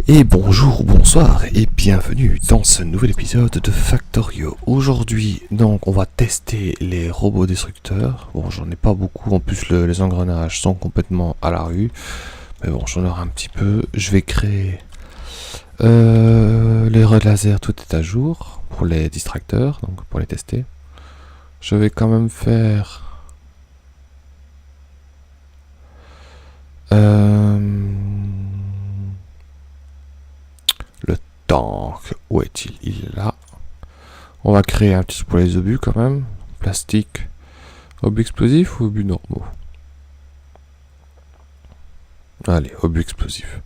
Et bonjour ou bonsoir et bienvenue dans ce nouvel épisode de Factorio. Aujourd'hui, donc, on va tester les robots destructeurs. Bon, j'en ai pas beaucoup, en plus les engrenages sont complètement à la rue. Mais bon, j'en aurai un petit peu. Je vais créer les raies laser, tout est à jour pour les distracteurs, donc pour les tester. Je vais quand même faire... le tank, où est-il? Il est là. On va créer un petit truc pour les obus quand même. Plastique. Obus explosifs ou obus normaux? Allez, obus explosifs.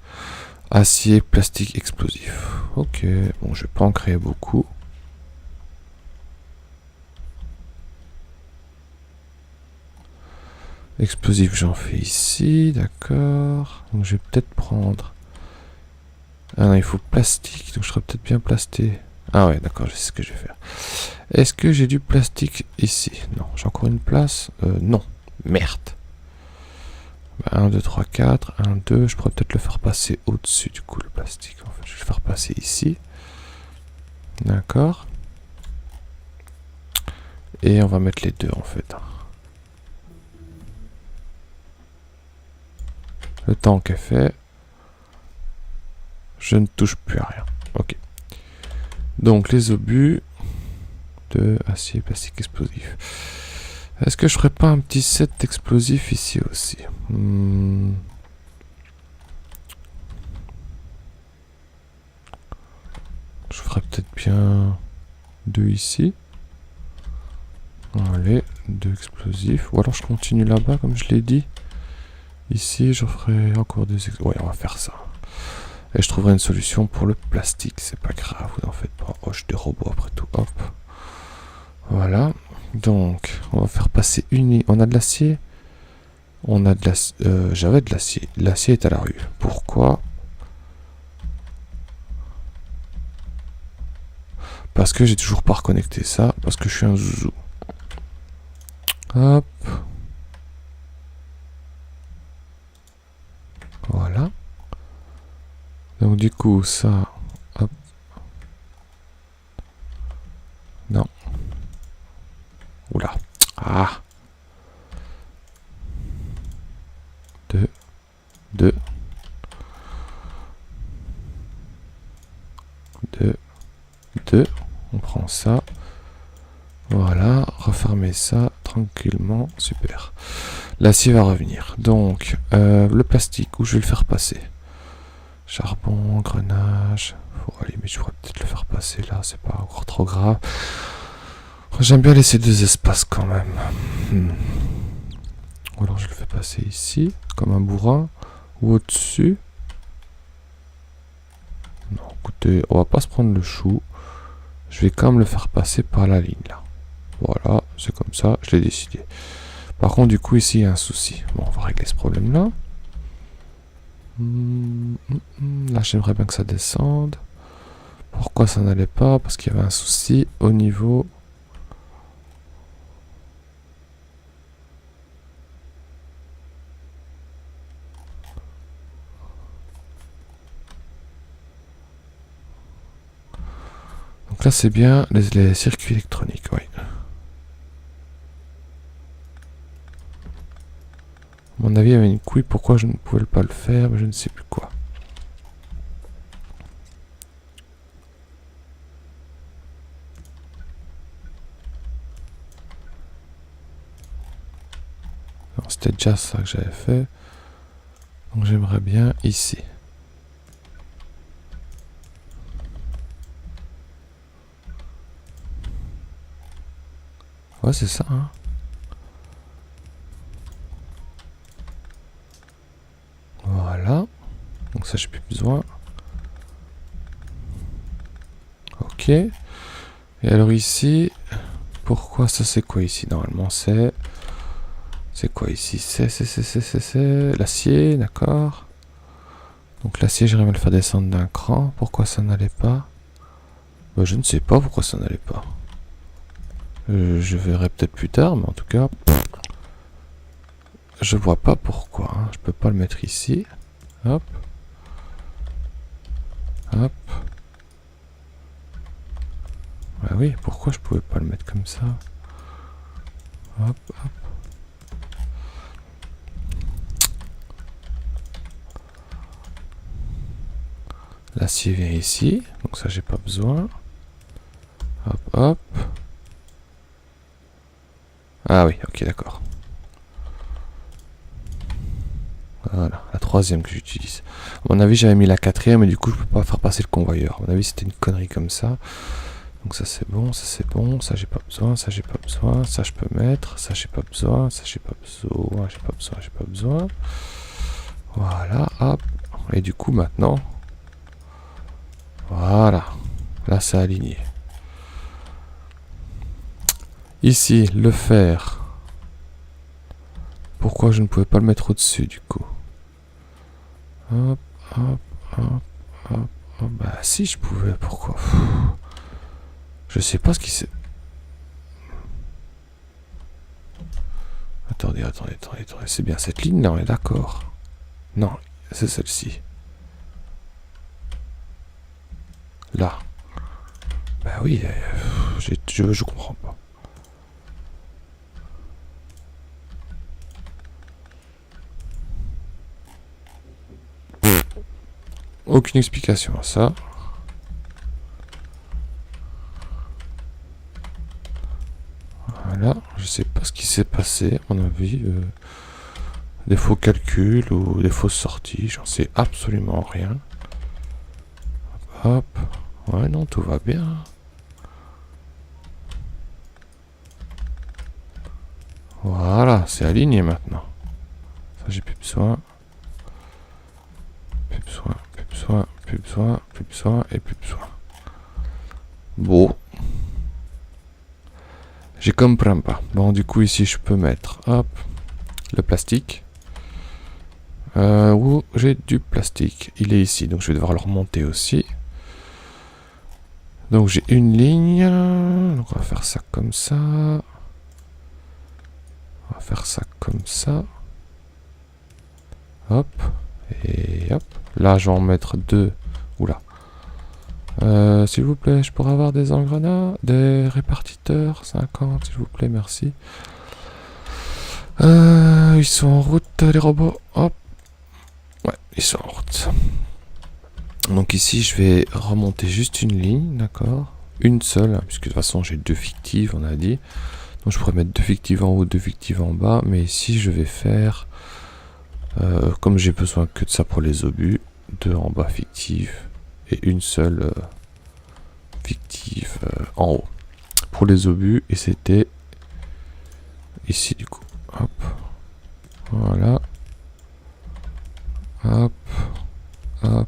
Acier, plastique, explosif. Ok, bon, je vais pas en créer beaucoup. Explosif, j'en fais ici, d'accord. Donc je vais peut-être prendre... Ah non, il faut plastique, donc je serais peut-être bien plasté. Ah ouais, d'accord, je sais ce que je vais faire. Est-ce que j'ai du plastique ici? Non, j'ai encore une place. Non, merde. 1, 2, 3, 4, 1, 2, je pourrais peut-être le faire passer au-dessus du coup, le plastique. En fait, je vais le faire passer ici. D'accord. Et on va mettre les deux en fait. Le tank est fait. Je ne touche plus à rien. Ok. Donc les obus de acier, plastique, explosif. Est-ce que je ferais pas un petit set d'explosifs ici aussi? Je ferais peut-être bien 2 ici. Allez, 2 explosifs. Ou alors je continue là-bas comme je l'ai dit. Ici je ferai encore des explosifs. Ouais, on va faire ça. Et je trouverai une solution pour le plastique. C'est pas grave, vous en faites pas. Oh, j'ai des robots après tout. Hop. Voilà. Donc, on va faire passer une... On a de l'acier. On a de l'acier. J'avais de l'acier. L'acier est à la rue. Pourquoi? Parce que j'ai toujours pas reconnecté ça. Parce que je suis un zouzou. Hop. Voilà. Donc du coup, ça... Hop. Non. Oula. Ah. 2. 2. 2. 2. On prend ça. Voilà. Refermer ça tranquillement. Super. L'acier va revenir. Donc, le plastique, où je vais le faire passer? Charbon, engrenage. Oh, allez, mais je pourrais peut-être le faire passer là. C'est pas encore trop grave. J'aime bien laisser 2 espaces quand même. Ou alors je le fais passer ici, comme un bourrin. Ou au-dessus. Non, écoutez, on va pas se prendre le chou. Je vais quand même le faire passer par la ligne là. Voilà, c'est comme ça, je l'ai décidé. Par contre, du coup, ici, il y a un souci. Bon, on va régler ce problème-là. Là, j'aimerais bien que ça descende. Pourquoi ça n'allait pas? Parce qu'il y avait un souci au niveau... Donc là, c'est bien les circuits électroniques, oui. À mon avis, il y avait une couille. Pourquoi je ne pouvais pas le faire? Mais je ne sais plus quoi. C'était déjà ça que j'avais fait. Donc j'aimerais bien ici. Ouais, c'est ça, hein. Voilà. Donc ça, j'ai plus besoin. Ok. Et alors ici, pourquoi ça, c'est quoi ici? Normalement, c'est... C'est quoi ici? C'est l'acier, d'accord. Donc l'acier, j'aimerais le faire descendre d'un cran. Pourquoi ça n'allait pas? Bah, je ne sais pas pourquoi ça n'allait pas. Je verrai peut-être plus tard, mais en tout cas... Je vois pas pourquoi. Hein. Je peux pas le mettre ici. Hop. Hop. Ah oui, pourquoi je pouvais pas le mettre comme ça? Hop, hop. L'acier vient ici, donc ça j'ai pas besoin. Hop, hop. Ah oui, ok, d'accord. Voilà, la troisième que j'utilise. À mon avis, j'avais mis la quatrième, et du coup, je peux pas faire passer le convoyeur. À mon avis, c'était une connerie comme ça. Donc ça c'est bon, ça c'est bon, ça j'ai pas besoin, ça j'ai pas besoin, ça je peux mettre, ça j'ai pas besoin, ça j'ai pas besoin, j'ai pas besoin, j'ai pas besoin. Voilà, hop. Et du coup maintenant, voilà, là c'est aligné. Ici, le fer. Pourquoi je ne pouvais pas le mettre au-dessus du coup? Hop, hop, hop, hop, hop. Bah si je pouvais, pourquoi? Je sais pas ce qui s'est... Attendez, c'est bien cette ligne là, on est d'accord. Non, c'est celle-ci. Là. Bah oui, je comprends pas. Aucune explication à ça. Voilà, je sais pas ce qui s'est passé, à mon avis. Des faux calculs ou des fausses sorties, j'en sais absolument rien. Hop, ouais, non, tout va bien. Voilà, c'est aligné maintenant. Ça, j'ai plus besoin. Plus besoin, plus besoin, plus besoin, plus besoin et plus besoin. Bon. Je comprends pas. Bon, du coup, ici, je peux mettre, hop, le plastique. Où j'ai du plastique. Il est ici, donc je vais devoir le remonter aussi. Donc j'ai une ligne. Donc on va faire ça comme ça. On va faire ça comme ça. Hop. Et hop. Là, je vais en mettre deux. Oula. S'il vous plaît, je pourrais avoir des engrenats, des répartiteurs, 50, s'il vous plaît, merci. Ils sont en route, les robots. Hop. Ouais, ils sont en route. Donc ici, je vais remonter juste une ligne, d'accord? Une seule, hein, puisque de toute façon, j'ai deux fictives, on a dit. Donc je pourrais mettre deux fictives en haut, deux fictives en bas. Mais ici, je vais faire, comme j'ai besoin que de ça pour les obus, deux en bas fictives et une seule fictive en haut. Pour les obus, et c'était ici du coup. Hop. Voilà. Hop. Hop.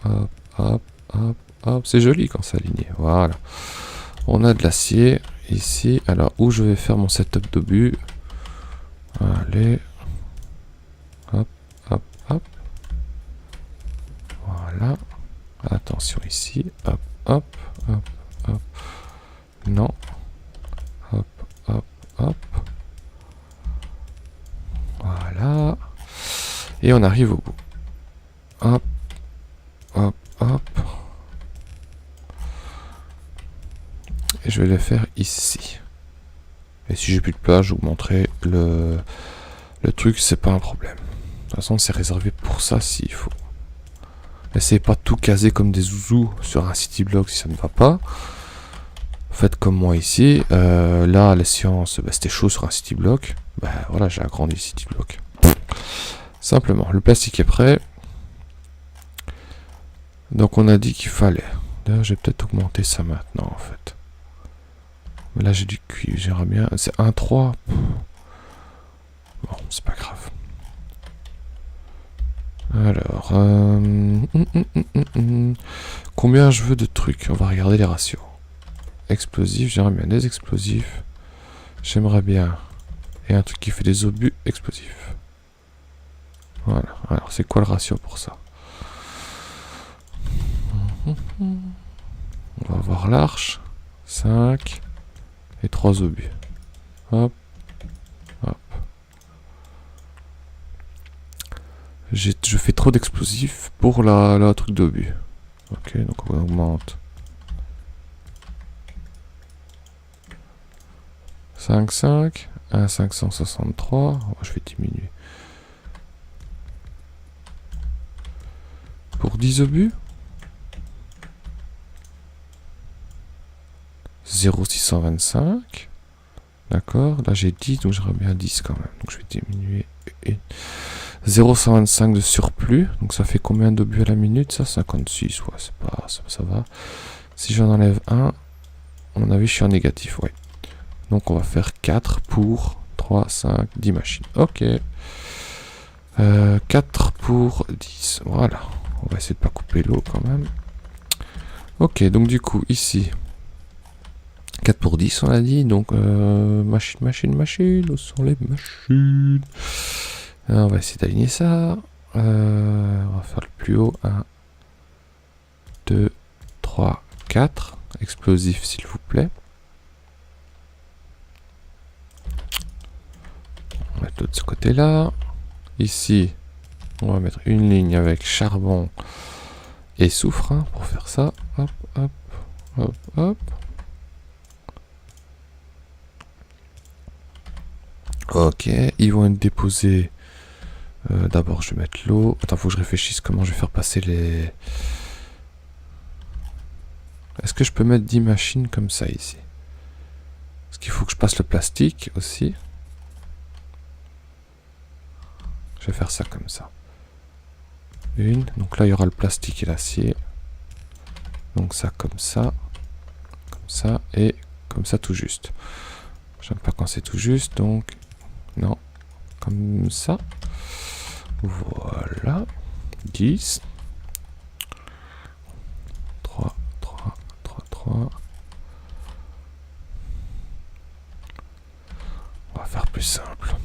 Hop. Hop. Hop. Hop. C'est joli quand c'est aligné. Voilà. On a de l'acier ici. Alors, où je vais faire mon setup d'obus? Allez. Hop. Hop. Hop. Voilà. Attention ici. Hop. Hop. Hop. Hop. Non. Hop. Hop. Hop. Voilà. Et on arrive au bout. Hop. Hop. Hop. Et je vais le faire ici. Et si j'ai plus de place, je vous montrerai le truc, c'est pas un problème. De toute façon, c'est réservé pour ça s'il faut. Essayez pas de tout caser comme des zouzous sur un city block si ça ne va pas. Faites comme moi ici. Là, la science, bah, c'était chaud sur un city block. Bah voilà, j'ai agrandi le city block. Simplement, le plastique est prêt. Donc on a dit qu'il fallait. D'ailleurs, j'ai peut-être augmenté ça maintenant en fait. Mais là, j'ai du cuivre, j'aimerais bien. C'est 1,3. Bon, c'est pas grave. Alors, combien je veux de trucs? On va regarder les ratios. Explosifs, j'aimerais bien des explosifs. J'aimerais bien. Et un truc qui fait des obus explosifs. Voilà. Alors, c'est quoi le ratio pour ça? On va voir l'arche. 5 et 3 obus. Hop. Hop. Je fais trop d'explosifs pour la truc d'obus. Ok, donc on augmente. 5, 5. 1, 563. Oh, je vais diminuer. Pour 10 obus. 0,625. D'accord. Là, j'ai 10, donc j'aurais bien 10 quand même. Donc, je vais diminuer. 0,125 de surplus. Donc, ça fait combien d'obus à la minute? Ça, 56. Ouais, c'est pas... Ça va. Si j'en enlève 1, à mon avis, je suis en négatif. Ouais. Donc, on va faire 4 pour 3, 5, 10 machines. Ok. 4 pour 10. Voilà. On va essayer de pas couper l'eau quand même. Ok, donc du coup, ici... 4 pour 10, on a dit. Donc, machine, où sont les machines? On va essayer d'aligner ça. On va faire le plus haut. 1, 2, 3, 4. Explosif, s'il vous plaît. On va mettre l'autre de ce côté-là. Ici, on va mettre une ligne avec charbon et soufre hein, pour faire ça. Hop, hop, hop, hop. Ok, ils vont être déposés. D'abord, je vais mettre l'eau. Attends, faut que je réfléchisse comment je vais faire passer les... Est-ce que je peux mettre 10 machines comme ça ici? Est-ce qu'il faut que je passe le plastique aussi? Je vais faire ça comme ça. Une. Donc là, il y aura le plastique et l'acier. Donc ça, comme ça. Comme ça. Et comme ça, tout juste. J'aime pas quand c'est tout juste, donc... Non. Comme ça. Voilà. 10. 3, 3, 3, 3. On va faire plus simple.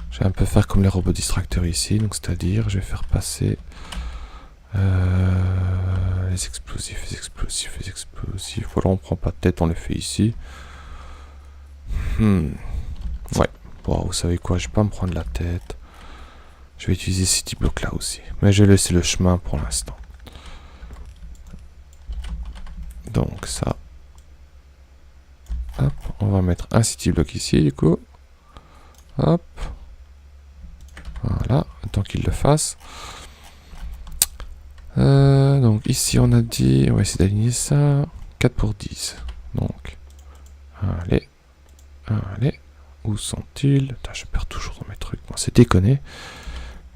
Je vais un peu faire comme les robots distracteurs ici, donc c'est-à-dire je vais faire passer les explosifs, les explosifs, les explosifs. Voilà, on prend pas de tête, on les fait ici. Ouais, bon, vous savez quoi, je vais pas me prendre la tête. Je vais utiliser ces petits blocs là aussi, mais je vais laisser le chemin pour l'instant. Donc ça. Hop, on va mettre un city block ici du coup. Hop. Voilà, tant qu'il le fasse. Donc ici on a dit, on va essayer d'aligner ça. 4 pour 10. Donc, allez, allez. Où sont-ils? Je perds toujours dans mes trucs. Bon, c'est déconné.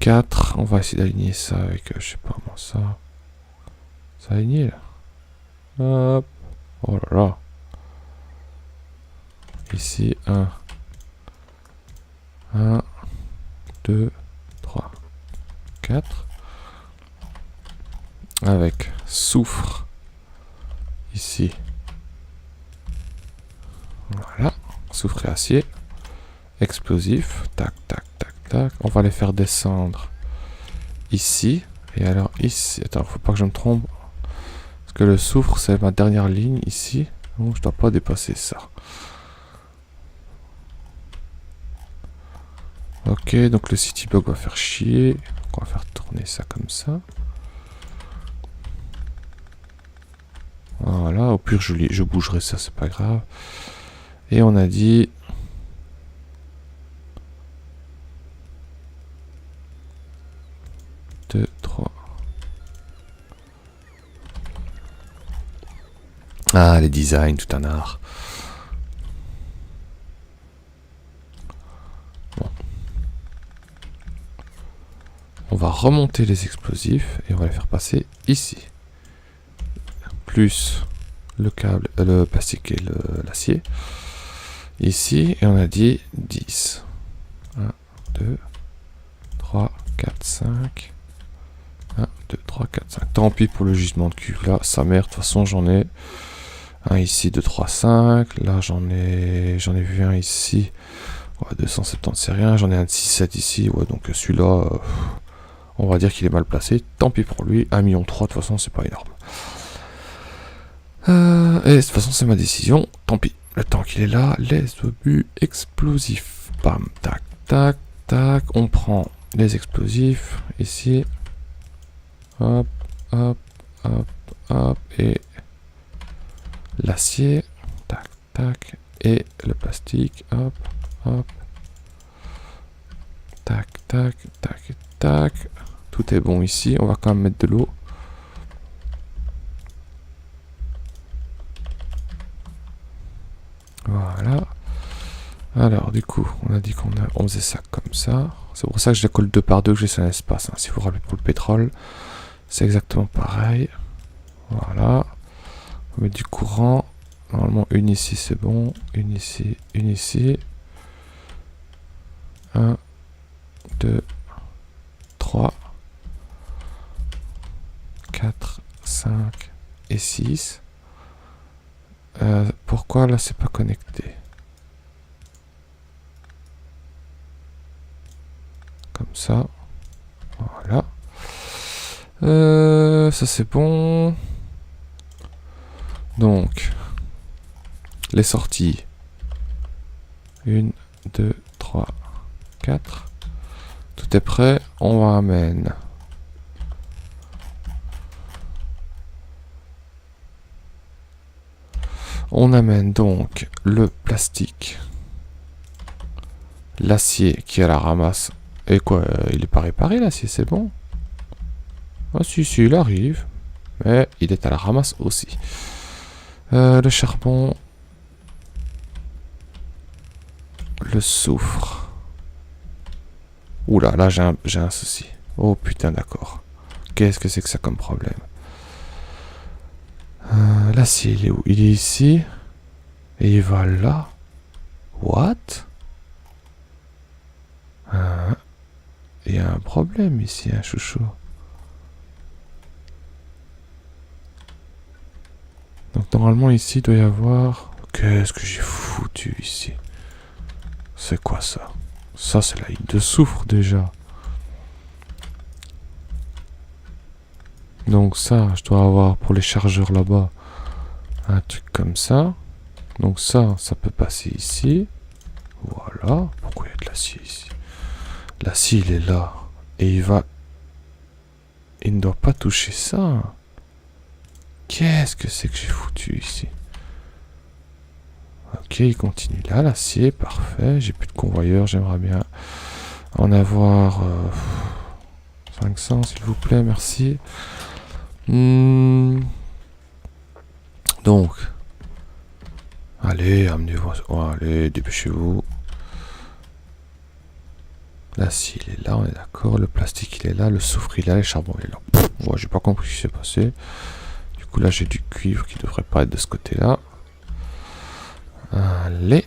4, on va essayer d'aligner ça avec, je sais pas comment ça. Ça aligné là. Hop. Oh là là. Ici, 1. 1, 2, 3, 4. Avec soufre. Ici. Voilà. Soufre et acier. Explosif. Tac, tac, tac, tac. On va les faire descendre ici. Et alors ici. Attends, faut pas que je me trompe. Parce que le soufre, c'est ma dernière ligne ici. Donc je dois pas dépasser ça. Ok, donc le city block va faire chier. Donc on va faire tourner ça comme ça. Voilà, au pire je bougerai ça, c'est pas grave. Et on a dit... Deux, 3. Ah, les designs, tout un art. Bon. On va remonter les explosifs et on va les faire passer ici. Plus le câble, le plastique et l'acier. Ici, et on a dit 10. 1, 2, 3, 4, 5. 1, 2, 3, 4, 5. Tant pis pour le gisement de cuve là, sa mère, de toute façon j'en ai un ici, 2, 3, 5. Là j'en ai vu un ici. Ouais, 270 c'est rien, j'en ai un de 6, 7 ici. Ouais, donc celui-là, on va dire qu'il est mal placé. Tant pis pour lui, 1,3 million, de toute façon c'est pas énorme. Et de toute façon c'est ma décision, tant pis. Le temps qu'il est là, les obus explosifs. Bam, tac, tac, tac. On prend les explosifs, ici. Hop, hop, hop, hop, et l'acier, tac, tac, et le plastique, hop, hop, tac, tac, tac, tac. Tout est bon ici, on va quand même mettre de l'eau. Voilà. Alors, du coup, on a dit on faisait ça comme ça. C'est pour ça que je les colle 2 par 2, que j'ai sur un espace. Hein. Si vous vous rappelez pour le pétrole, c'est exactement pareil. Voilà. On met du courant. Normalement, une ici, c'est bon. Une ici, une ici. 1, 2, 3, 4, 5 et 6. Pourquoi là, c'est pas connecté? Comme ça. Voilà. Ça c'est bon. Donc, les sorties. 1, 2, 3, 4. Tout est prêt. On ramène. On amène donc le plastique. L'acier qui est à la ramasse. Et quoi, il est pas réparé l'acier, c'est bon? Ah si, si, il arrive. Mais il est à la ramasse aussi. Le charbon. Le soufre. Oula, là j'ai un souci. Oh putain, d'accord. Qu'est-ce que c'est que ça comme problème? L'acier, il est où? Il est ici. Et il va là. What? Il y a un problème ici, un chouchou. Donc normalement ici, il doit y avoir... Qu'est-ce que j'ai foutu ici? C'est quoi ça? Ça, c'est la ligne de soufre déjà. Donc ça, je dois avoir pour les chargeurs là-bas un truc comme ça. Donc ça peut passer ici. Voilà. Pourquoi il y a de l'acier ici? L'acier, il est là. Et il va... Il ne doit pas toucher ça. Qu'est-ce que c'est que j'ai foutu ici? Ok, il continue là, l'acier, parfait. J'ai plus de convoyeur, j'aimerais bien en avoir 500, s'il vous plaît, merci. Donc, allez, amenez-vous. Oh, allez, dépêchez-vous. L'acier, il est là, on est d'accord. Le plastique, il est là. Le soufre, il est là. Le charbon, il est là. Ouais, j'ai pas compris ce qui s'est passé. Du coup, là, j'ai du cuivre qui devrait pas être de ce côté-là. Allez.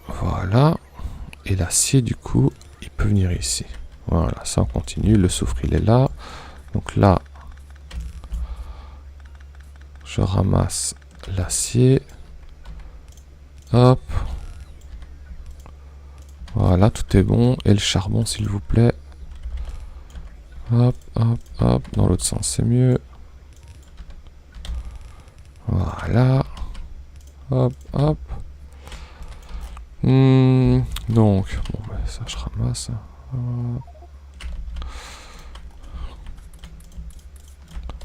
Voilà. Et l'acier, du coup, il peut venir ici. Voilà, ça, on continue. Le soufre, il est là. Donc là, je ramasse l'acier. Hop. Voilà, tout est bon. Et le charbon, s'il vous plaît. Hop, hop, hop. Dans l'autre sens, c'est mieux. Voilà. Hop, hop. Donc, bon, bah, ça, je ramasse.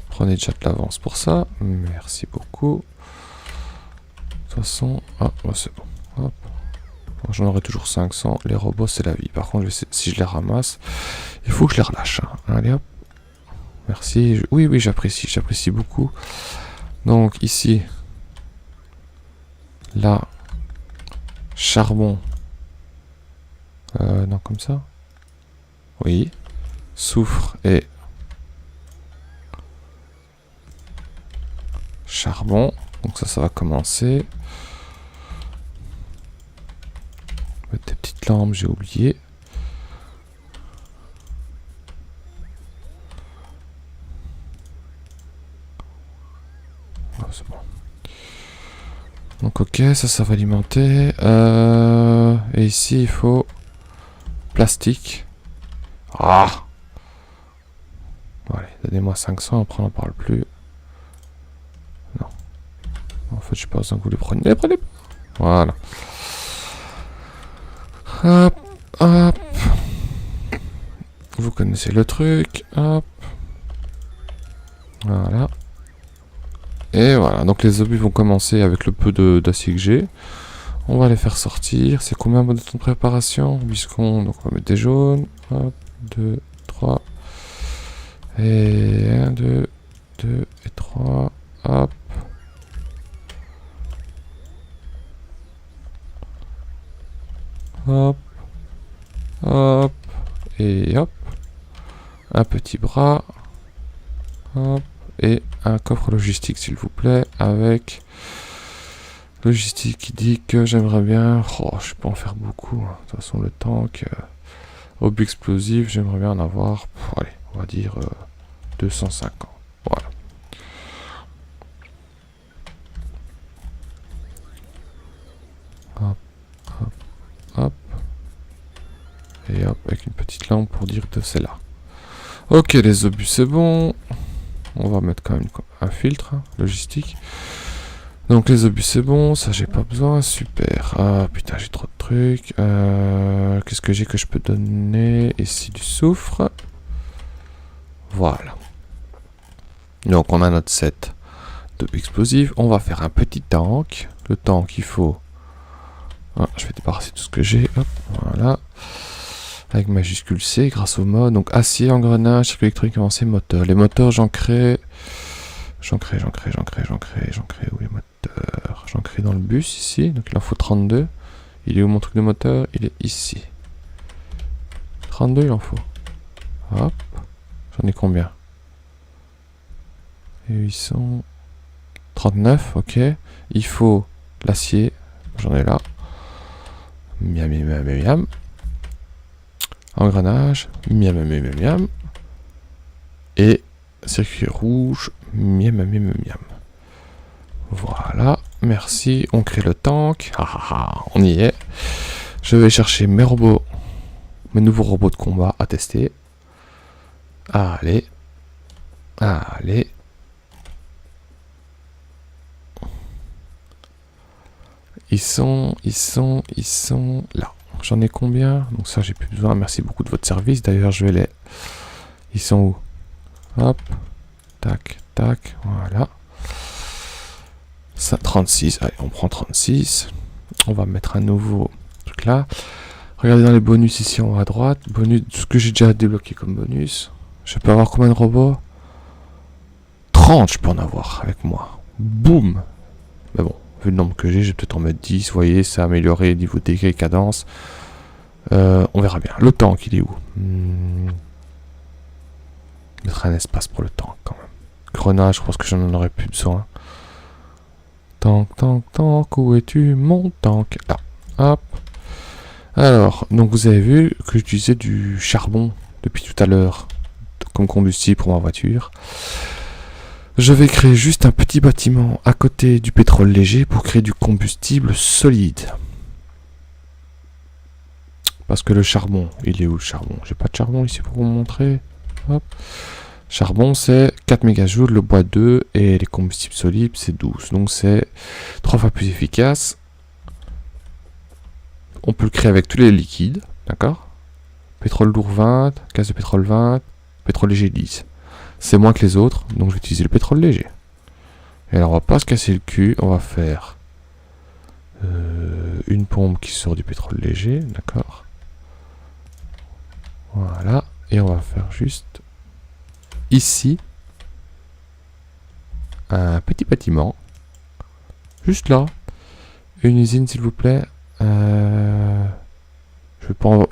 Prenez déjà de l'avance pour ça. Merci beaucoup. De toute façon... Ah, bah, c'est bon. Hop. J'en aurai toujours 500. Les robots, c'est la vie. Par contre, si je les ramasse, il faut que je les relâche. Hein. Allez, hop. Merci. Oui, oui, j'apprécie. J'apprécie beaucoup. Donc, ici. Là. Charbon. Non, comme ça. Oui. Soufre et... charbon. Donc ça va commencer. Mettre des petites lampes, j'ai oublié. Oh, c'est bon. Donc ok, ça va alimenter. Et ici, il faut... plastique. Ah! Bon, allez, donnez-moi 500, après on n'en parle plus. Non. En fait, je sais pas besoin que vous les preniez. Prenez pas. Voilà. Hop, hop. Vous connaissez le truc. Hop. Voilà. Et voilà. Donc les obus vont commencer avec le peu d'acier que j'ai. On va les faire sortir. C'est combien de temps de préparation? 8 secondes. Donc on va mettre des jaunes. Hop. 2, 3. Et 1, 2, 2 et 3. Hop. Hop. Hop. Et hop. Un petit bras. Hop. Et un coffre logistique, s'il vous plaît, avec logistique qui dit que j'aimerais bien... Oh, je peux en faire beaucoup. De toute façon, le tank, obus explosif, j'aimerais bien en avoir... allez, on va dire 250. Voilà. Hop, hop, hop. Et hop, avec une petite lampe pour dire que c'est là. Ok, les obus, c'est bon. On va mettre quand même un filtre logistique. Donc les obus c'est bon, ça j'ai pas besoin, super. Ah putain j'ai trop de trucs. Qu'est-ce que j'ai que je peux donner? Ici du soufre. Voilà. Donc on a notre set d'explosifs. On va faire un petit tank. Le tank il faut... Ah, je vais débarrasser tout ce que j'ai. Voilà. Avec majuscule C grâce au mode. Donc acier, engrenage, circuit électronique avancé, moteur. Les moteurs j'en crée. J'en crée où les moteurs? J'en crée dans le bus ici, donc il en faut 32. Il est où mon truc de moteur? Il est ici. 32 il en faut. Hop. J'en ai combien? 800. 39, ok. Il faut l'acier. J'en ai là. Miam, miam, miam, miam. Engrenage. Miam, miam, miam, miam. Et circuit rouge. Miam, miam, miam, miam. Voilà, merci. On crée le tank. On y est. Je vais chercher mes robots, mes nouveaux robots de combat à tester. Allez. Allez. Ils sont là. J'en ai combien? Donc ça, j'ai plus besoin. Merci beaucoup de votre service. D'ailleurs, je vais les... Ils sont où? Hop. Tac, tac. Voilà. Ça, 36. Allez, on prend 36. On va mettre un nouveau truc là. Regardez dans les bonus ici en haut à droite. Bonus, ce que j'ai déjà débloqué comme bonus. Je peux avoir combien de robots? 30, je peux en avoir avec moi. Boum. Mais bon, vu le nombre que j'ai, je vais peut-être en mettre 10. Vous voyez, ça a amélioré niveau dégâts et cadence. On verra bien. Le tank, il est où? Mettre un espace pour le tank quand même. Grenade, je pense que j'en aurais plus besoin. Tank, tank, tank, où es-tu mon tank? Là. Hop. Alors, donc vous avez vu que j'utilisais du charbon depuis tout à l'heure comme combustible pour ma voiture. Je vais créer juste un petit bâtiment à côté du pétrole léger pour créer du combustible solide. Parce que le charbon, il est où le charbon? J'ai pas de charbon ici pour vous montrer. Hop. Charbon, c'est 4 mégajoules, le bois 2 et les combustibles solides, c'est 12. Donc c'est 3 fois plus efficace. On peut le créer avec tous les liquides, d'accord? Pétrole lourd 20, gaz de pétrole 20, pétrole léger 10. C'est moins que les autres, donc je vais utiliser le pétrole léger. Et alors on va pas se casser le cul, on va faire une pompe qui sort du pétrole léger, d'accord? Voilà, et on va faire juste ici un petit bâtiment, juste là, une usine s'il vous plaît.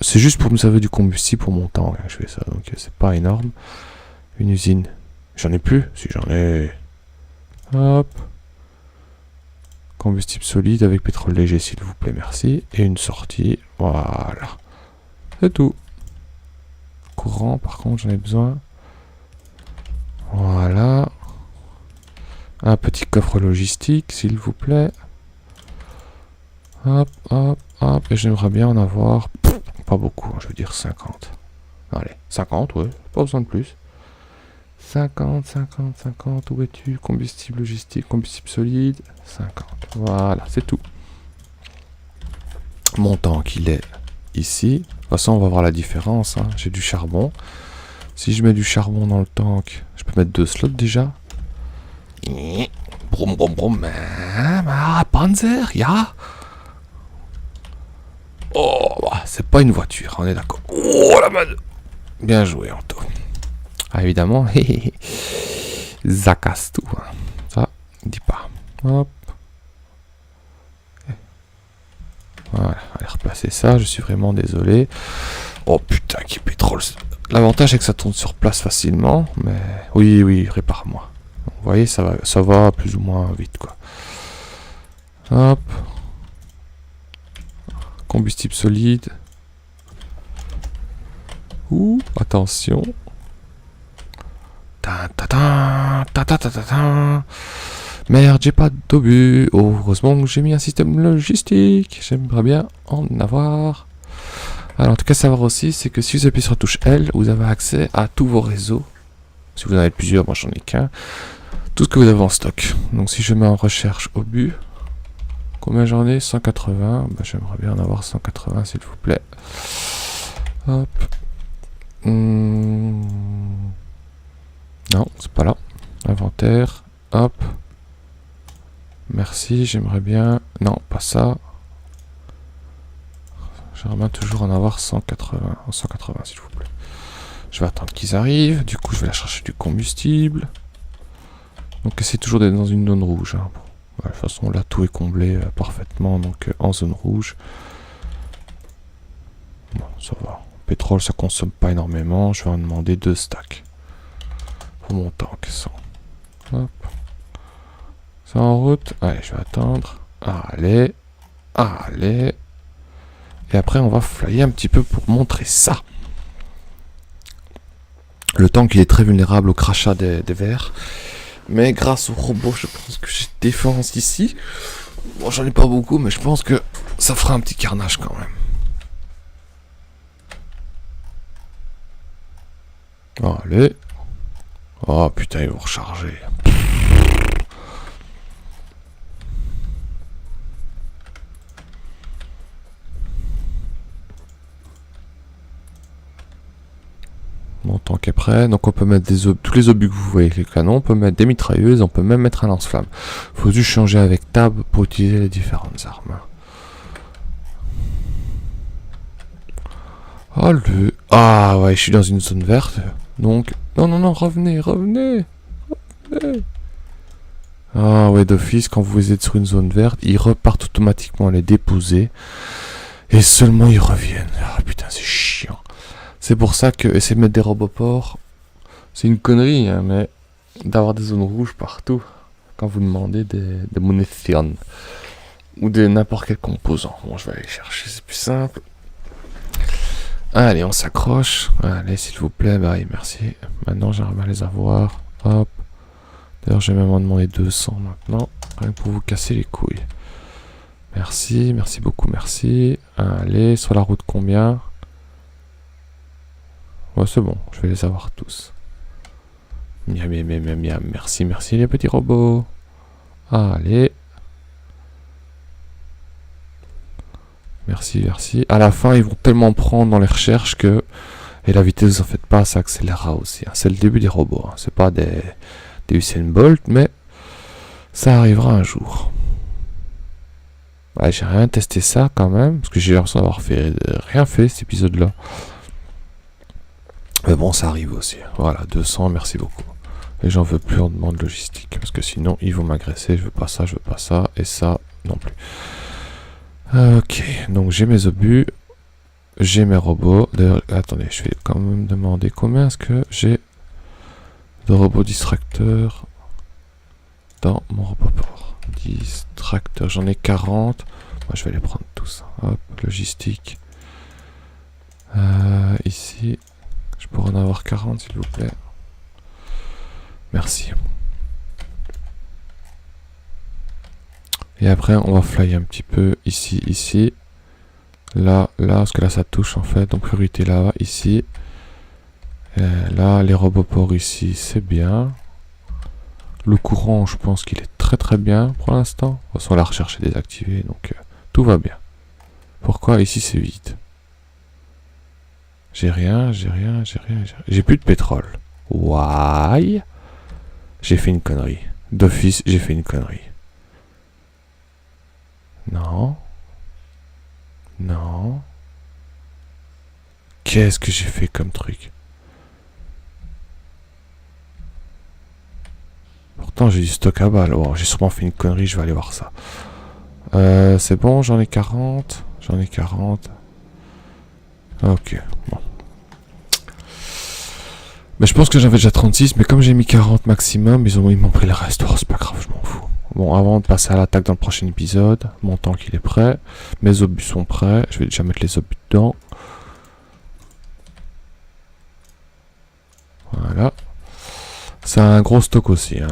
C'est juste pour me servir du combustible pour mon tank, je fais ça, donc c'est pas énorme. Une usine, j'en ai plus, si j'en ai. Hop. Combustible solide avec pétrole léger s'il vous plaît, merci. Et une sortie, voilà. C'est tout. Courant par contre j'en ai besoin. Voilà. Un petit coffre logistique s'il vous plaît. Hop, hop, hop. Et j'aimerais bien en avoir... pas beaucoup, hein, je veux dire 50. Allez, 50, ouais, pas besoin de plus. 50, 50, 50, où es-tu? Combustible logistique, combustible solide, 50. Voilà, c'est tout. Mon tank, il est ici. De toute façon, on va voir la différence. Hein. J'ai du charbon. Si je mets du charbon dans le tank, je peux mettre 2 slots déjà. Brum brum brum. Panzer, ya. Oh, bah, c'est pas une voiture, on est d'accord. Oh la mode. Bien joué, Anto. Ah, évidemment, ça casse tout. Hein. Ça, dis pas. Hop. Voilà, allez replacer ça, je suis vraiment désolé. Oh putain, qui pétrole. L'avantage c'est que ça tourne sur place facilement, mais oui, répare-moi. Vous voyez, ça va plus ou moins vite quoi. Hop. Combustible solide. Ouh, attention. Merde, j'ai pas d'obus. Oh, heureusement que j'ai mis un système logistique. J'aimerais bien en avoir. Alors, en tout cas, savoir aussi, c'est que si vous appuyez sur la touche L, vous avez accès à tous vos réseaux. Si vous en avez plusieurs, moi j'en ai qu'un. Tout ce que vous avez en stock. Donc, si je mets en recherche obus, combien j'en ai? 180. Bah, j'aimerais bien en avoir 180, s'il vous plaît. Hop. Non, c'est pas là. Inventaire. Hop. Merci, j'aimerais bien... Non, pas ça. J'aimerais bien toujours en avoir 180, s'il vous plaît. Je vais attendre qu'ils arrivent. Du coup, je vais aller chercher du combustible. Donc, essayez toujours d'être dans une zone rouge. Hein. Bon, de toute façon, là, tout est comblé parfaitement. Donc, en zone rouge. Bon, ça va. Pétrole, ça consomme pas énormément. Je vais en demander 2 stacks. Pour mon tank, 100. Hop. C'est en route. Allez, je vais attendre. Allez. Allez. Et après, on va flyer un petit peu pour montrer ça. Le tank, il est très vulnérable au crachat des vers. Mais grâce au robot, je pense que j'ai défense ici. Bon, j'en ai pas beaucoup, mais je pense que ça fera un petit carnage quand même. Allez. Oh putain, ils vont recharger. Mon tank est prêt, donc on peut mettre tous les obus que vous voyez avec les canons, on peut mettre des mitrailleuses, on peut même mettre un lance-flamme. Faut juste changer avec tab pour utiliser les différentes armes. Oh le... Ah ouais, je suis dans une zone verte, donc... Non, revenez. Ah ouais, d'office, quand vous êtes sur une zone verte, ils repartent automatiquement les déposer. Et seulement ils reviennent. Ah putain, c'est chiant. C'est pour ça que essayer de mettre des roboports, c'est une connerie, hein, mais d'avoir des zones rouges partout quand vous demandez des munitions ou de n'importe quel composant. Bon, je vais aller chercher, c'est plus simple. Allez, on s'accroche. Allez, s'il vous plaît, bah oui, merci. Maintenant, j'aimerais bien les avoir. Hop. D'ailleurs, je vais même en demander 200 maintenant, rien que pour vous casser les couilles. Merci beaucoup, merci. Allez, sur la route combien? Ouais, c'est bon, je vais les avoir tous. Miam, merci les petits robots. Allez. Merci. À la fin, ils vont tellement prendre dans les recherches que... Et la vitesse, vous en faites pas, ça accélérera aussi. Hein. C'est le début des robots. Hein. C'est pas des Usain Bolt, mais ça arrivera un jour. Ouais, j'ai rien testé ça quand même, parce que j'ai l'impression d'avoir rien fait cet épisode-là. Mais bon, ça arrive aussi. Voilà, 200, merci beaucoup. Et j'en veux plus en demande logistique, parce que sinon, ils vont m'agresser. Je veux pas ça, et ça non plus. Ok, donc j'ai mes obus, j'ai mes robots. D'ailleurs, attendez, je vais quand même demander combien est-ce que j'ai de robots distracteurs dans mon roboport. Distracteurs, j'en ai 40. Moi, je vais les prendre tous. Hop, logistique. Ici, je pourrais en avoir 40, s'il vous plaît. Merci. Et après, on va flyer un petit peu ici. Là, parce que là, ça touche en fait. Donc, priorité là, ici. Là, les roboports ici, c'est bien. Le courant, je pense qu'il est très bien pour l'instant. De toute façon, la recherche est désactivée, donc tout va bien. Pourquoi ici, c'est vide? J'ai rien. J'ai plus de pétrole. Why? J'ai fait une connerie. D'office, j'ai fait une connerie. Non. Non. Qu'est-ce que j'ai fait comme truc? Pourtant, j'ai du stock à balles. Oh, j'ai sûrement fait une connerie, je vais aller voir ça. C'est bon, j'en ai 40. J'en ai 40. Ok, bon. Mais je pense que j'avais déjà 36, mais comme j'ai mis 40 maximum, ils m'ont pris le reste. Oh, c'est pas grave, je m'en fous. Bon, avant de passer à l'attaque dans le prochain épisode, mon tank il est prêt. Mes obus sont prêts. Je vais déjà mettre les obus dedans. Voilà. C'est un gros stock aussi. Hein,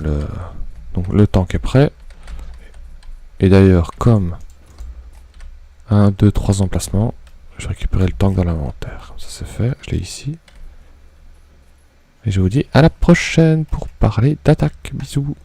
donc le tank est prêt. Et d'ailleurs, comme 1, 2, 3 emplacements, je vais récupérer le tank dans l'inventaire. Ça c'est fait, je l'ai ici. Et je vous dis à la prochaine pour parler d'attaque. Bisous.